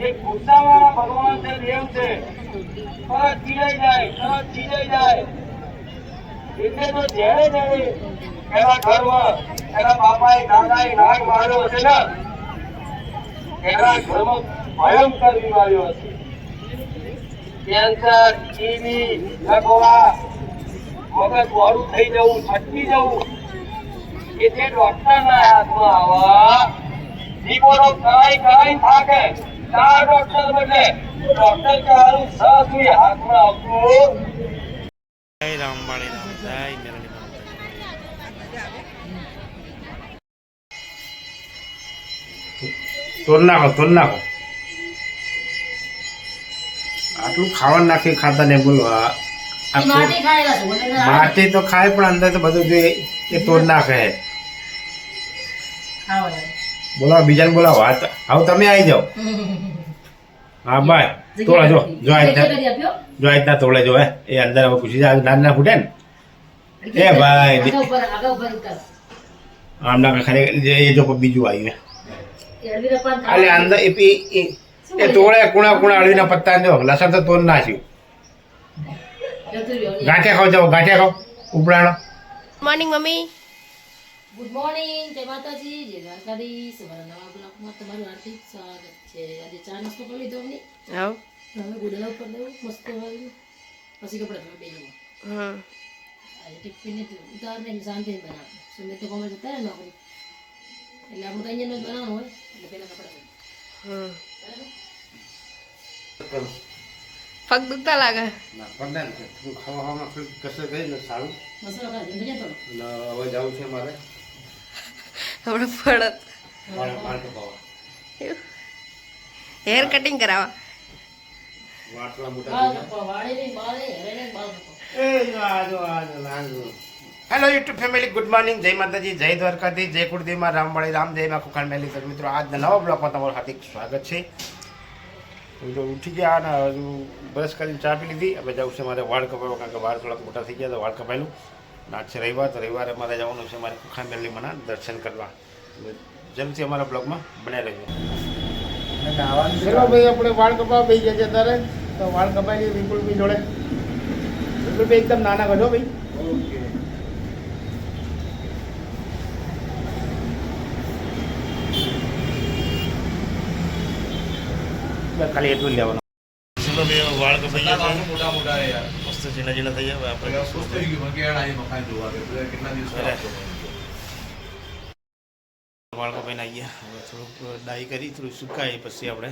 એક ગુસ્સાવાળા ભગવાન છે, દેવ છે, તરત ખીજાઈ જાય, તરત ખીજાઈ જાય. એટલે તો જ્યારે જ્યારે એના ઘરમાં એના બાપાએ દાદાએ નાગ માર્યો હશે ને, એના ઘરમાં ભયંકર બીમારીઓ હશે. કેન્સર, ટીબી, લકવા, મગજ વાળું થઈ જવું, છટકી જવું, એ જે ડોક્ટરના હાથમાં આવા દીપોનો કરાઈ થાકે. 4 ડોક્ટર બદલે ડોક્ટર કહેવાનું સહસુઈ હાથમાં આવતું. જય રામવાળી રામ, જય મેરડી રામ. તોડ નાખો આટલું ખાવાનું નાખી ખાતા ને બોલો. માટી તો ખાય પણ અંદર તો બધું જે એ તોડ નાખે. બોલાવો બીજાને બોલાવો. આવો તમે આવી જાઓ. હા ભાઈ તોડે જો આ રીતના તોડે જો એ અંદર હવે ખુશી નાના ફૂટે ને એ ભાઈ આમ ના ખરેખર એ જો બીજું આવ્યું એટલે અંદર એ તોડે કુણા અળવીના પત્તા જો લસણ તો તોડ નાખ્યું. ગાંઠિયા ખાવ જાઓ, ગાંઠિયા ખાવ ઉપડાણો. Morning mummy. ગુડ મોર્નિંગ, જય માતાજી, જય દ્વારકાધીશ. અમારા નવા બ્લોગમાં તમારું હાર્દિક સ્વાગત છે. આજે ચા નાસ્તો કરી લીધો અમને. હા. હવે ગુડલા ઉપર દઉં મસ્ત વાળું, પછી કપડા ધોવા બેસી. હા. આજે ટિફિન ઉતારને શાંતિ બનાવ. સુમિત તો કોમે જતા ને નોકરી, એટલે આપણે તો અહીંયા જ બનાવવાનું હોય, એટલે પહેલા કપડા ધોઈ. હા. પગ દુખતા લાગે. ના પણ ના તું ખાવામાં કસર કરી ને સારું. મસાલો કાઢ દે થોડો. હવે જવું છે મારે હમણાં પડત વાળ કપાવવા. હેર કટિંગ કરાવવા. વાટલા મોટા બાલ કપા વાળે ને બાલે હેરે બાલ કપા. Hello YouTube family, good morning, જય માતાજી, જય દ્વારકાધીશ, જય કુળદેવમાં રામવાળી રામ, જય માં કુખાણ મેલી. તો મિત્રો આજના નવા બ્લોગમાં તમારું હાર્દિક સ્વાગત છે. તો ઉઠી ગયા અને હજુ બ્રશ કરીને ચા પી લીધી. હવે જવું છે મારે વાળ કપાવવા, કારણ કે વાળ થોડાક મોટા થઈ ગયા તો વાળ કપાયેલું. આજ છે રવિવાર, તો રવિવારે મારે જવાનું છે મારે કુખાણ મેલીમાંના દર્શન કરવા. જલ્દથી અમારા બ્લોગમાં બનાવી રહેજો. ચલો ભાઈ આપણે વાળ કપાવવા બેસી ગયા છે અત્યારે. તો વાળ કપાઈ લઈએ વિપુલભાઈ જોડે. વિપુલભાઈ એકદમ નાના કરજો ભાઈ. ઓકે. ખાલી એટલું જ લેવાનું. ચલો ભાઈ વાળ કપાઈ ગયા મોટા મોટા યાર, મસ્ત ઝીણા ઝીણા થઈ ગયા. આપણે વાળ કપાઈને આવી ગયા. હવે થોડુંક ડાઈ કરી થોડું સુકાય પછી આપણે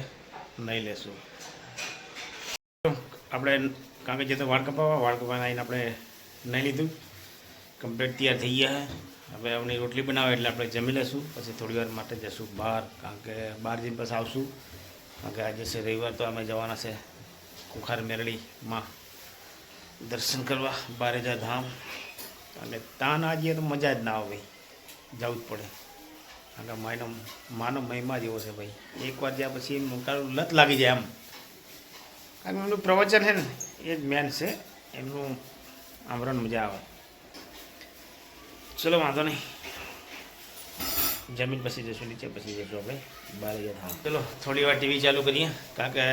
નહીં લેશું. આપણે કારણ કે જે તો વાળ કપાઈને આવીને આપણે નહીં લીધું, કમ્પ્લીટ તૈયાર થઈ ગયા. હવે અમને રોટલી બનાવે એટલે આપણે જમી લઈશું. પછી થોડી વાર માટે જઈશું બહાર, કારણ કે બહાર જઈને પછી આવશું. કારણ કે આજે છે રવિવાર, તો અમે જવાના છે કુખાર મેરડીમાં દર્શન કરવા, બારેજા ધામ. અને ત્યાં ના જઈએ તો મજા જ ના આવે ભાઈ, જવું જ પડે. કારણ કે માનો મહિમા જેવો છે ભાઈ. એકવાર જ્યાં પછી એમ લત લાગી જાય આમ. કારણ કે એમનું પ્રવચન છે ને એ જ મેન છે, એમનું સાંભળવાની મજા આવે. ચલો વાંધો નહીં, જમીન પછી જઈશું નીચે, પછી જઈશું આપણે બારેજા ધામ. ચલો થોડી વાર ટીવી ચાલુ કરીએ, કારણ કે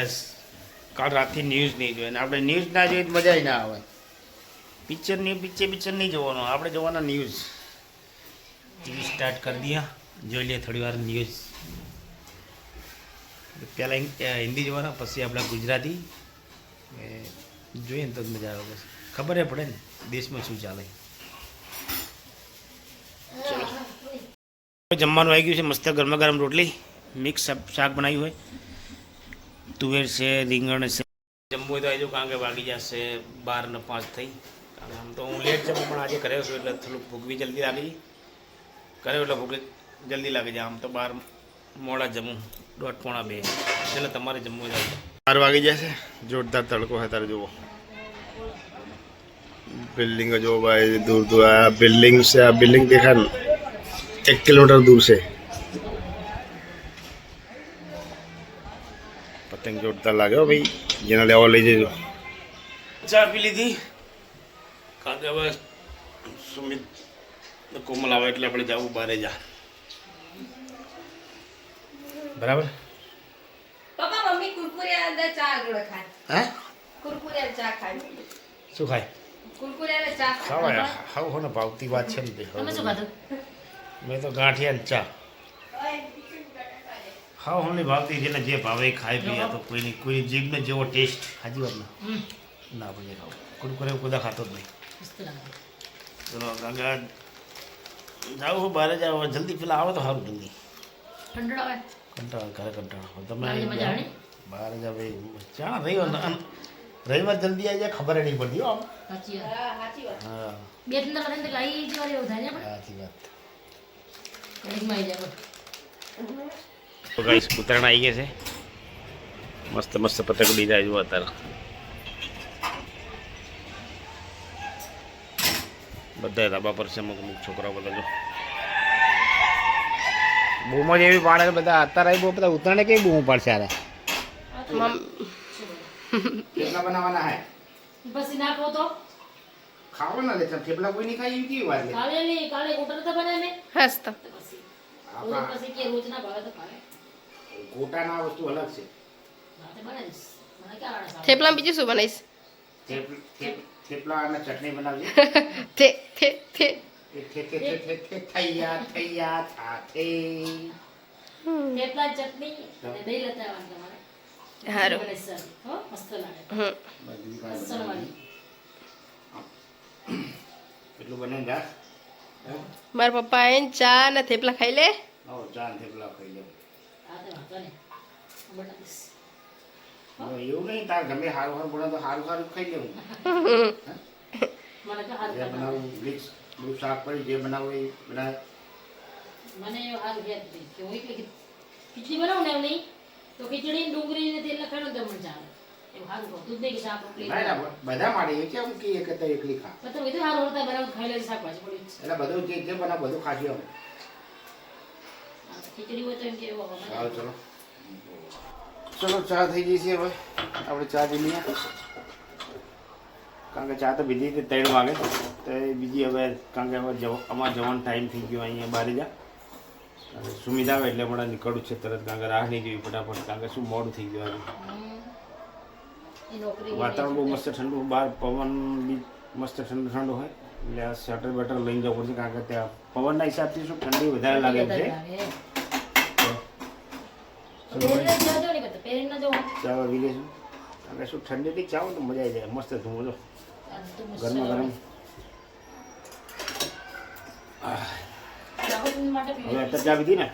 કાલ રાતથી ન્યૂઝ નહીં જોઈએ. અને આપણે ન્યૂઝ ના જોઈએ તો મજા જ ના આવે. પિક્ચર નહીં જોવાનું, આપણે જોવાના ન્યૂઝ. ટીવી સ્ટાર્ટ કરી દઈએ, જોઈ લઈએ થોડી વાર ન્યૂઝ. પહેલાં હિન્દી જોવાના, પછી આપણે ગુજરાતી જોઈએ ને તો જ મજા આવે. બસ ખબર પડે ને દેશમાં શું ચાલે. ચલો જમવાનું આવી ગયું છે. મસ્ત ગરમા ગરમ રોટલી, મિક્સ શાક બનાવ્યું હોય, તુવેર છે, રીંગણ છે. જમવું હોય તો આવી જાઉં, કારણ કે વાગી જશે 12 ને 5 થઈ. કારણ કે આમ તો હું લેટ જમું, પણ આજે કર્યો છું એટલે થોડુંક ભૂખ બી જલ્દી લાગી. કર્યો એટલે ભૂખ જલ્દી લાગી જાય. આમ તો 12 મોડા જમું, 1:30 પોણા 2. એટલે તમારે જમવું હોય 12 વાગી જશે. જોરદાર તડકો હોય તારે જુઓ. બિલ્ડિંગ જો ભાઈ, દૂર દૂર આ બિલ્ડિંગ છે. આ બિલ્ડિંગ દેખા 1 કિલોમીટર દૂર છે. પતંગ જોરદાર લાગે ભાઈ, જેને લેવા લઈ જજો. ચા પી લીધી, કારણ કે હવે સુમિત કોમલ આવે એટલે આપણે જવું બારેજા. બરાબર. પપ્પા મમ્મી બધા ચા જોડે ખાય હે કુરકુરે ચા ખાય શું ખાય કુરકુરે ચા ખાય ખાવા હાવ હો ને ભાવતી વાત છે ને તમે શું ખાધું મેં તો ગાંઠિયા ને ચા હાવ હમને ભાવતી જેને જે ભાવે એ ખાય પીએ તો કોઈની જીભને જેવો ટેસ્ટ સાચી વાત ના આપણે ખાવ કુરકુરે કુદા ખાતો જ નહીં મસ્ત લાગે ચલો કાકા જાઓ હું બહાર જાઓ જલ્દી પેલા આવો તો સારું જલ્દી ઠંડો આવે કંટાળો ઘરે કંટાળો તમે બહાર મજા આવે ને? બહાર જાવ ચાણ રવિવાર જલ્દી આવી જાય ખબર નહીં પડતી હો આમ. સાચી વાત હા સાચી વાત હા બે ઠંડા પતંગ તો લાવી જ વાર એવું થાય ને આપણે સાચી વાત ઘડીકમાં આવી જાય તો ગાઈસ ઉત્તરાયણ આવી ગયા છે મસ્ત મસ્ત પતંગ ઉડી જાય જુઓ અત્યારે બધા ધાબા પર છે અમુક અમુક છોકરાઓ બધા જો બૂમો જેવી પાડે બધા અત્યારે બહુ બધા ઉત્તરાયણ કેવી બૂમો પાડશે યાર થેપલા બનાવવાના હે પછી નાખો તો ખાવાના લે થેપલા કોઈ નહીં ખાય એવી કેવી વાત લે કાલે ગોટા તો બનાવે ને હસતો તો પછી રોજ પછી કે રોજ ના ભાવે તો ખાવે ગોટાના વસ્તુ અલગ છે રાતે બનાવીશ મને ક્યાં આવડે થેપલા બીજું શું બનાવીશ થેપલા અને ચટણી બનાવજે થે થે થે થૈયા થૈયા થાથે થેપલા ચટણી અને દહીં લેતા આવવાનું તમારે હારું બને સર હો મસ્ત લાગે લસણ વાળી એટલું બને જા મારા પપ્પા આવીને ચા ને થેપલા ખાઈ લે ચા થેપલા ખાઈ લો આ તો વાંધો નહીં બનાવીશ એવું નહીં તાર ગમે સારું સારું બને તો સારું સારું ખાઈ લેવું મને તો હાલ જે બનાવું મિક્સ બધું શાક પડી જે બનાવું એ બનાવે મને હાલ ગયા કે હું એટલે ખીચડી બનાવું ને એમ નહીં તો ખીચડી ડુંગળી ને તેલ લખાણો તો મને ચાલે એવું હાલ દૂધ નહીં કે શાક રોટલી ના ના બધા માટે એ કેમ કે એક તો એકલી ખા પણ તમે કીધું હાલ હોતા બનાવું ખાઈ લેજો શાકભાજી પડી જ છે. એટલે બધું જે બનાવ બધું ખાશું અમે આ તો ખીચડી હોય તો એમ કે એવો ચાલો ચલો ચલો ચા થઈ ગઈ છે હવે આપણે ચા પી લઈએ કારણ કે ચા તો બીજી હતી 3 વાગે તો એ બીજી હવે કારણ કે હવે અમારે જવાનો ટાઈમ થઈ ગયો અહીંયા બહાર જા સુમિત આવે એટલે હમણાં નીકળું છે તરત કારણ કે રાહ નહીં જોઈ ફટાફટ કારણ કે શું મોડું થઈ ગયું આજે એ નોકરી વાતાવરણ બહુ મસ્ત ઠંડુ બહાર પવન બી મસ્ત ઠંડુ ઠંડુ હોય એટલે આ સ્વેટર બેટર લઈને જવું પડશે કારણ કે ત્યાં પવનના હિસાબથી શું ઠંડી વધારે લાગે છે ચા વી લઈશું કારણ કે શું ઠંડીથી ચાવ તો મજા આવી જાય મસ્ત ધૂમો જો ગરમા ગરમ હવે અત્યારે ચા પીધી ને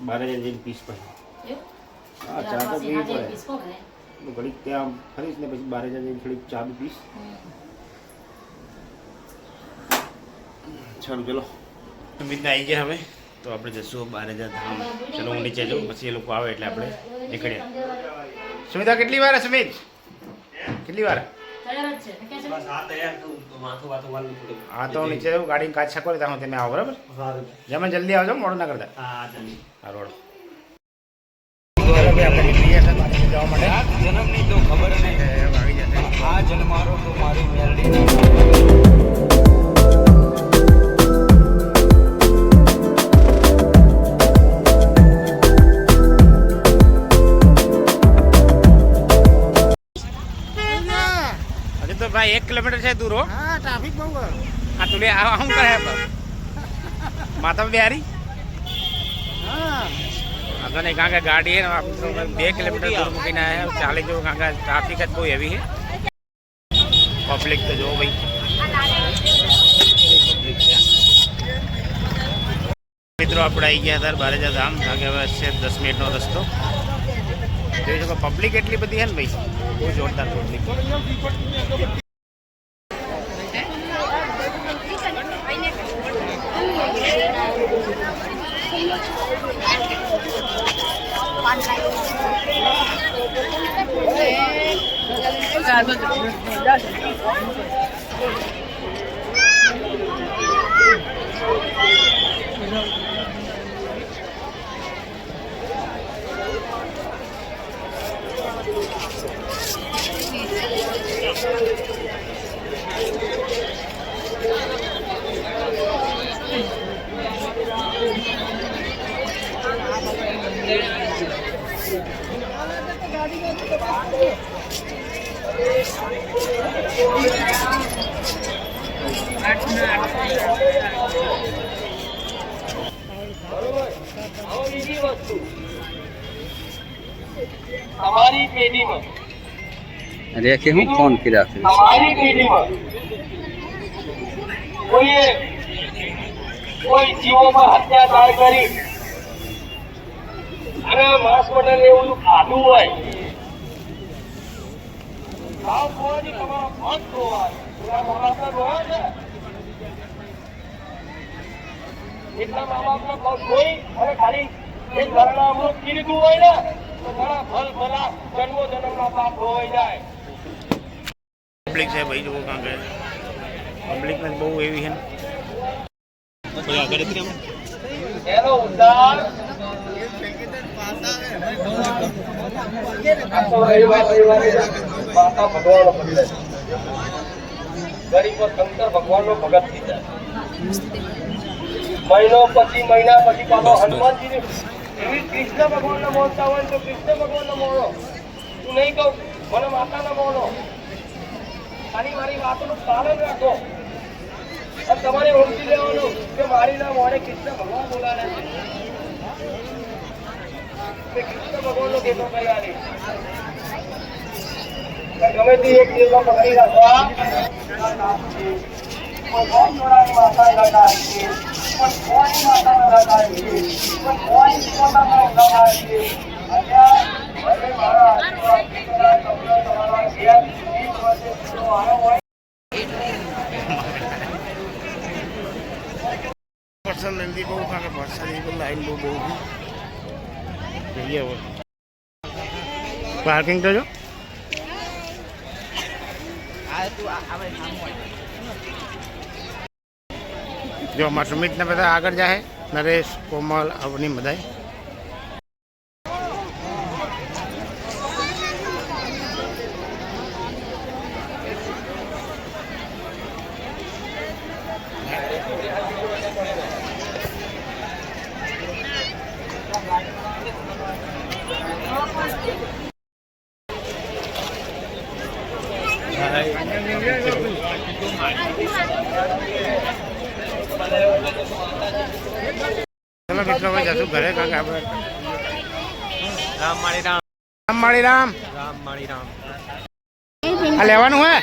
12 જઈને પીસ પછી હા ચા તો પીવી પડે ઘડીક ત્યાં ફરીશ ને પછી 12 જઈને થોડીક ચા બી પીશ ચાલો ચલો સુમિતને આવી ગયા હવે તો આપણે જશું 12 ધામ ચલો હું નીચે જાઉં પછી એ લોકો આવે એટલે આપણે નીકળીએ સુમિતા કેટલી વાર સુમિત કેટલી વાર હા તો નીચે જાઉં ગાડી કાચ છકો ત્યાં તમે આવો બરાબર જમે જલ્દી આવજો મોડું ના કરતા હા રોડ આપણે નીકળીએ છીએ જવા માટે જન્મની તો ખબર નહીં આવી જશે આ જન્મારો તો મારી મેલડી तो भाई 1 किलोमीटर से दूर हो हाँ ट्रैफिक बहुत हाँ तुले हम करे माता बिहारी हाँ अगर नहीं कहाँ का गाड़ी है ना आप 2 किलोमीटर दूर मुकीन आया है 40 जो कहाँ का ट्रैफिक है कोई अभी है पब्लिक तो जो भाई मित्रों आप आई गया था 12 धाम आगे से 10 मिनट रस्तो पब्लिक एटली बधी है भाई बहुत जोरदार पब्लिक હવે બીજી વસ્તુ તમારી પેઢીમાં રેખે હું ફોન કર્યા છે તમારી પેઢીમાં કોઈ જીવોમાં અત્યાચાર કરી અને માંસ મટન એવું ખાધું હોય ભાવ ખોવાની તમારો પગ ખોવાય મા બાપને રોયા છે એટલા મા બાપના પગ ખોઈ અને ખાલી એક ઘરના અમૃત કીધું હોય ને તો ઘણા ફલ ભલા જન્મો જન્મના પાપ ખોવાઈ જાય. પબ્લિક છે ભાઈ જુઓ કારણ કે પબ્લિકને બહુ એવી છે એનો ઉદ્ધાર આખો રવિવારે માતા ભગવાનનો પકડે ગરીબો શંકર ભગવાનનો ભગત થઈ જાય. મહિના પછી પાછો હનુમાનજી એવી કૃષ્ણ ભગવાનને મોનતા હોય તો કૃષ્ણ ભગવાનને મોનો. તું નહીં કહું મને માતાને મોનો. ખાલી મારી વાતોનું પાલન રાખો અને તમારે ઓળખી લેવાનું કે મારી ના મોડે કૃષ્ણ ભગવાન બોલાવે છે કૃષ્ણ ભગવાનનો ભેટો કરી ગમે તે એક દિવસ પકડી રાખવા માતા લગાય છે પણ કોની માતા લગાય છે પણ કોની પોતાના લગાય છે મારા તમારા ઘેર 20 વર્ષે આવ્યો હોય પર્સન જલ્દી બહુ કારણ કે વરસાદ લાઈન બહુ જઈએ હવે પાર્કિંગ તો જો જો અમારા સુમિતને બધા આગળ જાય નરેશ કોમલ અવની બધાય ચલો મિત્રો ભાઈ જશું ઘરે કારણ કે આપણે રામ માળી રામ આ લેવાનું હે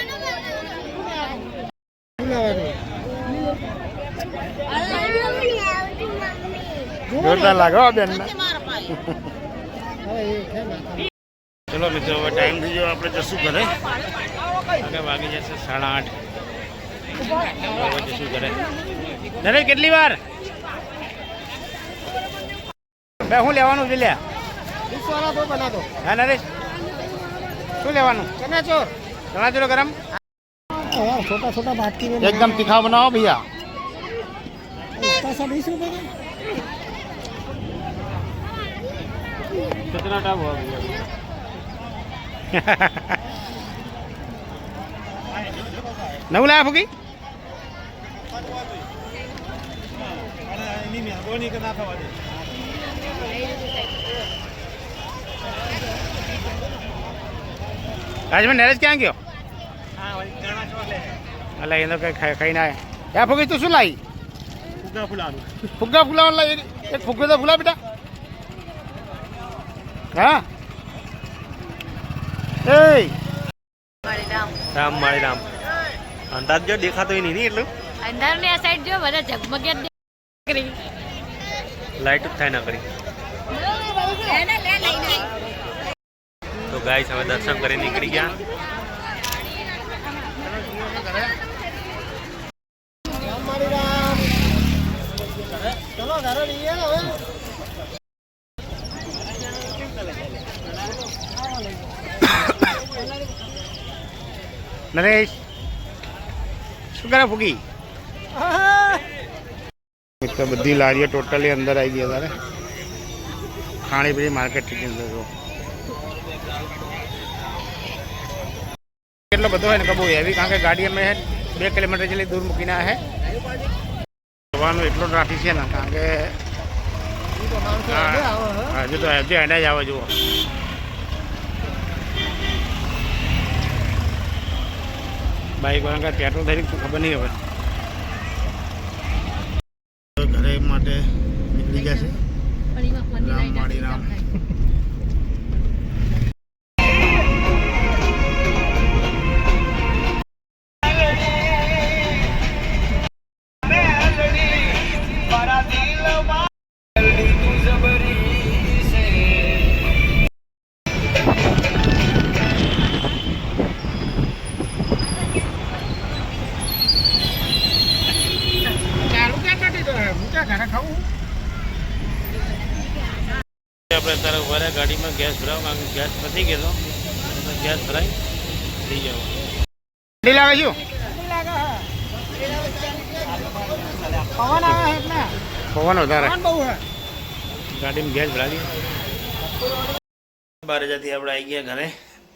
જોરદાર લાગો બેન ચલો મિત્રો હવે ટાઈમ થઈ ગયો આપણે જશું ઘરે આગળ વાગી જશે 8:30 હવે જશું ઘરે નરેશ કેટલી વાર બે શું લેવાનું છે લ્યા હા નરેશ શું લેવાનું चनाचूर गरम छोटा छोटा बाटी में एकदम तीखा बनाओ भैया इतना सा 20 रुपए का कितना टाइम हुआ भैया नव लाया फुकी आज में नरेश क्या गयो अल्लाह ये तो खाई ना है क्या फुकी तू शू लाई फुग्गा फुला एक फुग्गे तो फुला बेटा हाँ રામ માળી રામ અંદાજ જો દેખાતો નહીં એટલું અંદર ને આ સાઈડ જો બધા ઝગમગ્યા કરી લાઈટ જ થાય ના કરી તો ગાઈસ હવે દર્શન કરી નીકળી ગયા चलो घर लिए હવે नरेश शू करे फूकी तो बधी लारीओ टोटली अंदर आई गई तारे खाणी पीणी मार्केट के अंदर जो કેટલો બધો હોય ને કબો હેવી કારણ કે ગાડી અમે 2 કિલોમીટર જેટલી દૂર મૂકીને હે જવાનું એટલો ટ્રાફિક છે ને કારણ કે હજુ તો હજુ એના જ આવે જુઓ બાઇક વાળા કાંઈ પેટ્રોલ થઈ તો ખબર નહીં હવે. ઘરે માટે નીકળી ગયા છે રામવાડી રામ. આપણે અત્યારે ઉભા રહ્યા ગાડીમાં ગેસ ભરાવ કારણ કે ગેસ પતી ગયેલો ગેસ ભરાઈ થઈ જાવ. ગાડી લાવે છું પવન આવે છે એટલે પવન વધારે પવન બહુ છે. ગાડીમાં ગેસ ભરાવી 12 આપણે આવી ગયા ઘરે.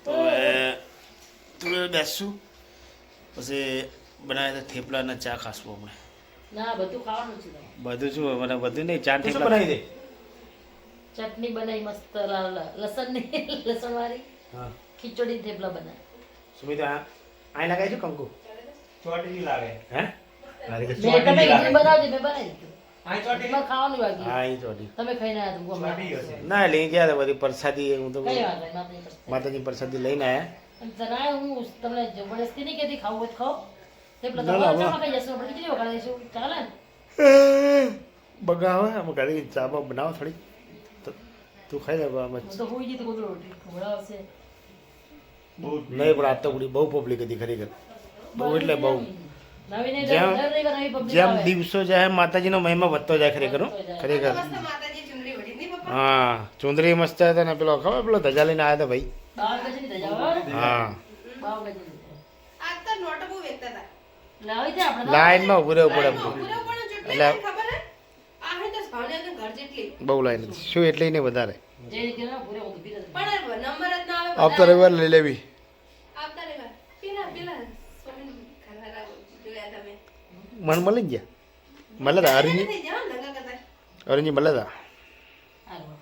તો થોડું બેસશું પછી બનાવ્યા થેપલા અને ચા ખાસવું આપણે. ના બધું ખાવાનું છે તમારે. બધું શું મને બધું નહીં ચાર થેપલા બનાવી દે. ચટણી બનાવી મસ્ત લસણ વાળી હા ખીચડી થેપલા બનાવી. સુમિત આ લગાવી છું કંકુ ચોટી લાગે હે તમે ખીચડી બનાવજો મેં બનાવી દીધું. તમારે ખાવાનું બાકી હા અહીં ચોટી તમે ખાઈને આવ્યા તો ના લઈ ગયા હતા બધી પ્રસાદી હું તો કઈ વાત નહીં માતાજી પર. માતાજી પ્રસાદી લઈને આવ્યા. જણાય હું તમને જબરદસ્તી નહીં કહેતી ખાવું હોય તો ખાઓ થેપલા તમારે ચામાં ખાઈ જશું આપણે ખીચડી વગાડી દઈશું ચાલે ને. બગાવે અમે ઘરે ચા બા બનાવો થોડી તું ખાઈ લે હું તો હોઈ જતી કોઈ રોટી ખવડાવશે. નહીં પણ આ તો બહુ પબ્લિક હતી ખરેખર બહુ એટલે બહુ નવી નહીં જેમ દર રવિવાર નવી પબ્લિક જેમ આવે. દિવસો જાય એમ માતાજીનો મહિમા વધતો જાય ખરેખર હો. ખરેખર હા ચુંદરી મસ્ત હતા ને પેલો ખબર પેલો ધજા લઈને આવ્યા હતા ભાઈ. 12 ગજની ધજા હોય. હા 12 ગજની ધજા. આજ તો નોટ બહુ વેચતા હતા. લાવી દે આપણે લાઈનમાં ઉભું રહેવું પડે એમ. પૂરો પણ જેટલી એટલે ખબર હે આ હે તો ભાવનગર ઘર જેટલી બહુ લાઈન હતી શું એટલે નહીં વધારે. જે રીતે ના પૂરે હું તો પીરે પણ નંબર જ ના આવે. આવતા રવિવાર લઈ લેવી. આવતા રે પેલા સોની ઘરવાળા જોયા તમે મન મળી ગયા મળે હતા અરજી થઈ જાવ લગા કરતા અરજી મળે હતા હારું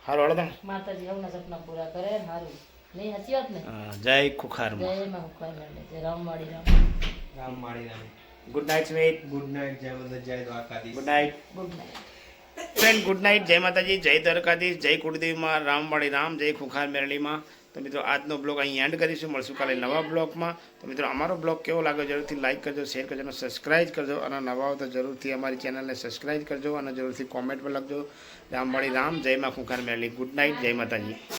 હારું હળો તમે. માતાજી હવના સપના પૂરા કરે ને હારું નહીં સાચી વાત ને. જય ખુખારમાં. જય માં હુકમ મળે જય Ramwadi Ram. Good night sweet. Good night જય મંદિર જય Dwarkadhish. Good night good night. Friend good night. જય માતાજી જય દ્વારકાધીશ જય કુળદેવીમાં રામવાડી રામ જય ખુખાર મેરળીમાં. તો મિત્રો આજનો બ્લોગ અહીં એન્ડ કરીશું. મળશું કાલે નવા બ્લોગમાં. તો મિત્રો અમારો બ્લોગ કેવો લાગ્યો જરૂરથી લાઇક કરજો શેર કરજો અને સબસ્ક્રાઈબ કરજો અને નવા હો તો જરૂરથી અમારી ચેનલને સબસ્ક્રાઈબ કરજો અને જરૂરથી કોમેન્ટ પર લખજો રામવાડી રામ જય માં ખુખાર મેરળી. ગુડ નાઇટ જય માતાજી.